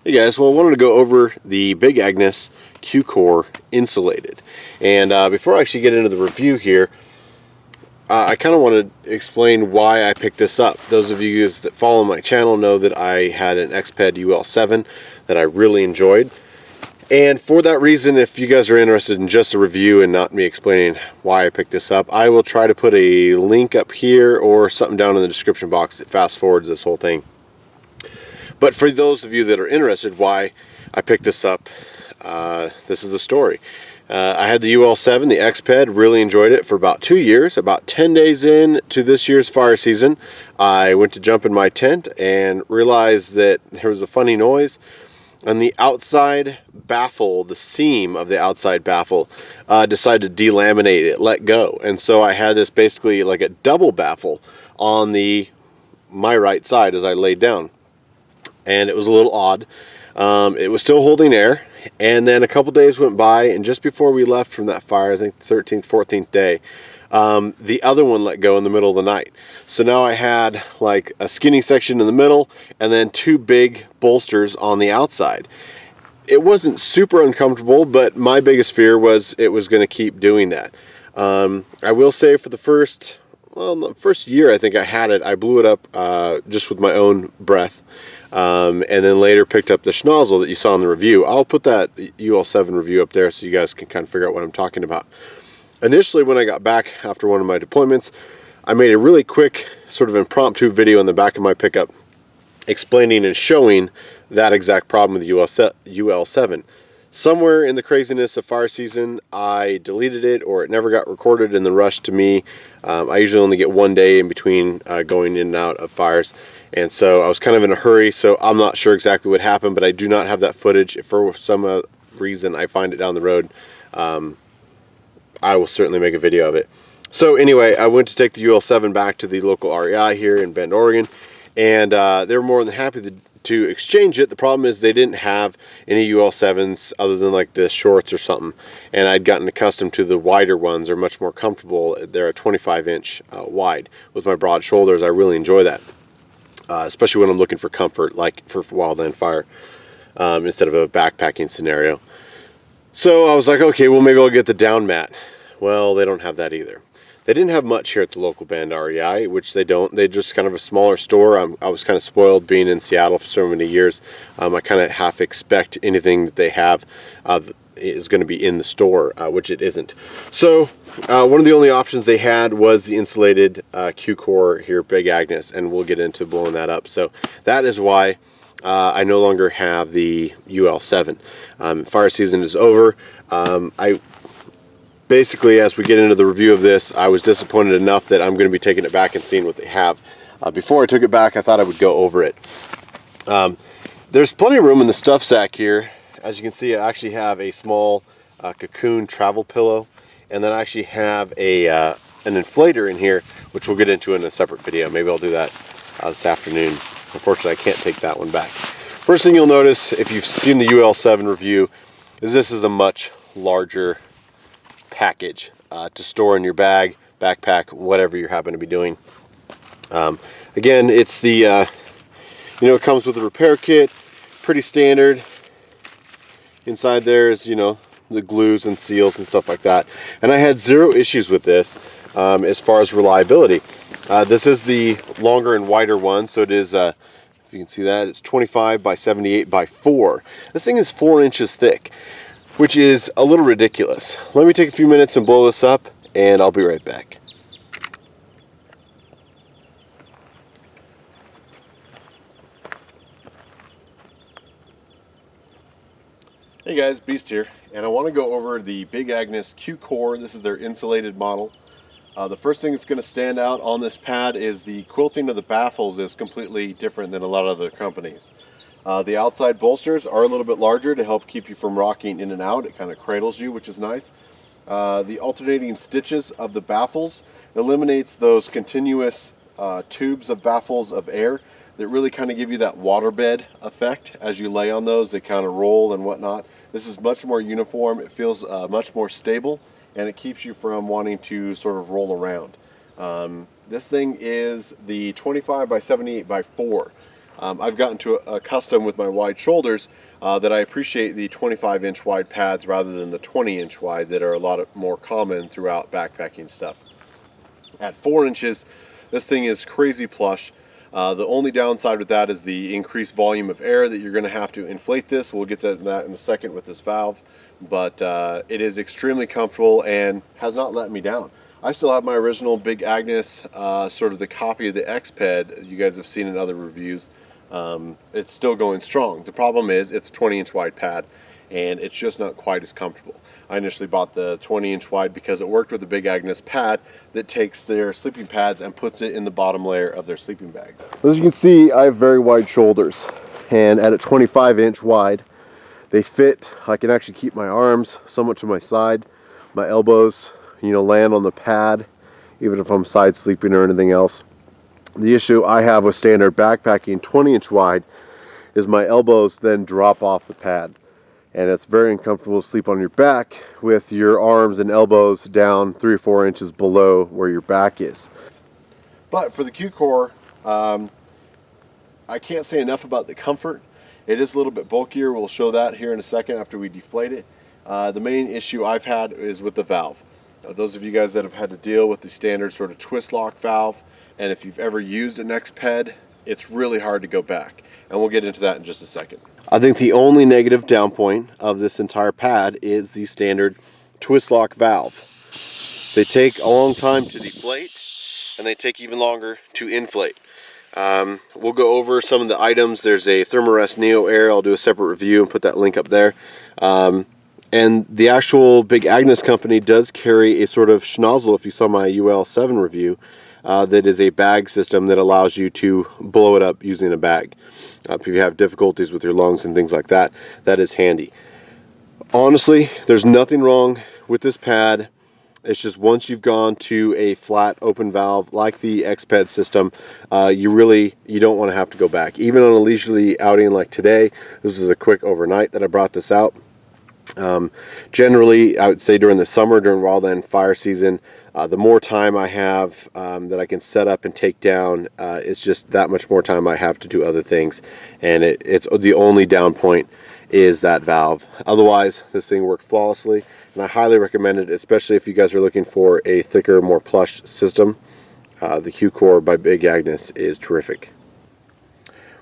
Hey guys, well I wanted to go over the Big Agnes Q Core insulated. And before I actually get into the review here, I kind of want to explain why I picked this up. Those of you guys that follow my channel know that I had an XPED UL7 that I really enjoyed. And for that reason, if you guys are interested in just a review and not me explaining why I picked this up, I will try to put a link up here or something down in the description box that fast forwards this whole thing. But for those of you that are interested why I picked this up, this is the story. I had the UL7, the XPED, really enjoyed it for about 2 years. About 10 days in to this year's fire season, I went to jump in my tent and realized that there was a funny noise. On the outside baffle, the seam of the outside baffle decided to delaminate it, let go. And so I had this basically like a double baffle on my right side as I laid down. And it was a little odd. It was still holding air, and then a couple days went by, and just before we left from that fire, I think 13th, 14th day, the other one let go in the middle of the night. So now I had like a skinny section in the middle, and then two big bolsters on the outside. It wasn't super uncomfortable, but my biggest fear was it was going to keep doing that. I will say for the first year I think I had it, I blew it up just with my own breath. And then later picked up the schnozzle that you saw in the review. I'll put that UL7 review up there so you guys can kind of figure out what I'm talking about. Initially, when I got back after one of my deployments, I made a really quick sort of impromptu video in the back of my pickup explaining and showing that exact problem with the UL7. Somewhere in the craziness of fire season, I deleted it, or it never got recorded in the rush to me. I usually only get 1 day in between going in and out of fires. And so I was kind of in a hurry, so I'm not sure exactly what happened, but I do not have that footage. If for some reason I find it down the road, I will certainly make a video of it. So anyway, I went to take the UL7 back to the local REI here in Bend, Oregon, and they were more than happy to exchange it. The problem is they didn't have any UL7s other than like the shorts or something, and I'd gotten accustomed to the wider ones. They're much more comfortable. They're a 25-inch wide. With my broad shoulders, I really enjoy that. Especially when I'm looking for comfort, like for wildland fire, instead of a backpacking scenario. So I was like, okay, well maybe I'll get the down mat. Well, they don't have that either. They didn't have much here at the local Bend REI, which they don't. They're just kind of a smaller store. I was kind of spoiled being in Seattle for so many years. I kind of half expect anything that they have is going to be in the store, which it isn't. So one of the only options they had was the insulated Q Core here, Big Agnes, and we'll get into blowing that up. So that is why I no longer have the UL7. Fire season is over. I basically, as we get into the review of this, I was disappointed enough that I'm going to be taking it back and seeing what they have. Before I took it back, I thought I would go over it. There's plenty of room in the stuff sack here. As you can see, I actually have a small cocoon travel pillow, and then I actually have an inflator in here, which we'll get into in a separate video. Maybe I'll do that this afternoon. Unfortunately, I can't take that one back. First thing you'll notice, if you've seen the UL7 review, is this is a much larger package to store in your bag, backpack, whatever you happen to be doing. Again, it's the, it comes with a repair kit, pretty standard. Inside there is, the glues and seals and stuff like that. And I had zero issues with this as far as reliability. This is the longer and wider one, so it is, if you can see that, it's 25 by 78 by 4. This thing is 4 inches thick, which is a little ridiculous. Let me take a few minutes and blow this up, and I'll be right back. Hey guys, Beast here, and I want to go over the Big Agnes Q Core. This is their insulated model. The first thing that's going to stand out on this pad is the quilting of the baffles is completely different than a lot of other companies. The outside bolsters are a little bit larger to help keep you from rocking in and out. It kind of cradles you, which is nice. The alternating stitches of the baffles eliminates those continuous tubes of baffles of air that really kind of give you that waterbed effect as you lay on those. They kind of roll and whatnot. This is much more uniform. It feels much more stable, and it keeps you from wanting to sort of roll around. This thing is the 25 by 78 by 4. I've gotten to accustomed with my wide shoulders that I appreciate the 25-inch wide pads rather than the 20-inch wide that are a lot more common throughout backpacking stuff. At 4 inches, this thing is crazy plush. The only downside with that is the increased volume of air that you're going to have to inflate this. We'll get to that in a second with this valve, but it is extremely comfortable and has not let me down. I still have my original Big Agnes, sort of the copy of the X-Ped you guys have seen in other reviews. It's still going strong. The problem is it's a 20-inch wide pad and it's just not quite as comfortable. I initially bought the 20-inch wide because it worked with the Big Agnes pad that takes their sleeping pads and puts it in the bottom layer of their sleeping bag. As you can see, I have very wide shoulders, and at a 25-inch wide, they fit. I can actually keep my arms somewhat to my side. My elbows, land on the pad, even if I'm side sleeping or anything else. The issue I have with standard backpacking 20-inch wide is my elbows then drop off the pad. And it's very uncomfortable to sleep on your back with your arms and elbows down 3 or 4 inches below where your back is. But for the Q Core, I can't say enough about the comfort. It is a little bit bulkier. We'll show that here in a second after we deflate it. The main issue I've had is with the valve. Those of you guys that have had to deal with the standard sort of twist lock valve, and if you've ever used an X-Ped, it's really hard to go back. And we'll get into that in just a second. I think the only negative down point of this entire pad is the standard twist lock valve. They take a long time to deflate and they take even longer to inflate. We'll go over some of the items. There's a Thermarest Neo Air. I'll do a separate review and put that link up there. And the actual Big Agnes company does carry a sort of schnozzle, if you saw my UL7 review, that is a bag system that allows you to blow it up using a bag. If you have difficulties with your lungs and things like that, that is handy. Honestly, there's nothing wrong with this pad. It's just once you've gone to a flat open valve like the X-Ped system, you don't want to have to go back. Even on a leisurely outing like today, this is a quick overnight that I brought this out. Generally, I would say during the summer, during wildland fire season, the more time I have that I can set up and take down, it's just that much more time I have to do other things. And it's the only down point is that valve. Otherwise, this thing worked flawlessly, and I highly recommend it, especially if you guys are looking for a thicker, more plush system. The Q Core by Big Agnes is terrific.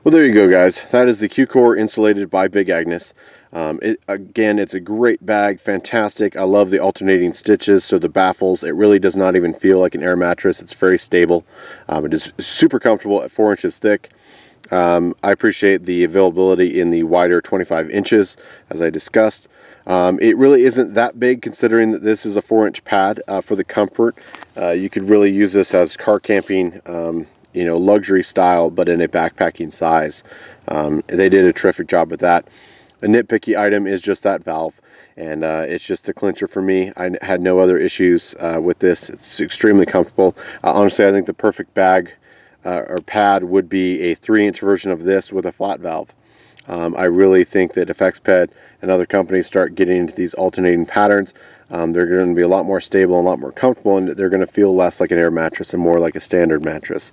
Well, there you go, guys. That is the Q Core insulated by Big Agnes. Again, it's a great bag, fantastic. I love the alternating stitches, so the baffles, it really does not even feel like an air mattress. It's very stable. It is super comfortable at 4 inches thick. I appreciate the availability in the wider 25 inches, as I discussed. It really isn't that big considering that this is a 4-inch pad for the comfort. You could really use this as car camping, luxury style, but in a backpacking size. They did a terrific job with that. A nitpicky item is just that valve, and it's just a clincher for me. I had no other issues with this. It's extremely comfortable. Honestly, I think the perfect bag or pad would be a 3-inch version of this with a flat valve. I really think that if X-Ped and other companies start getting into these alternating patterns, they're going to be a lot more stable and a lot more comfortable, and they're going to feel less like an air mattress and more like a standard mattress.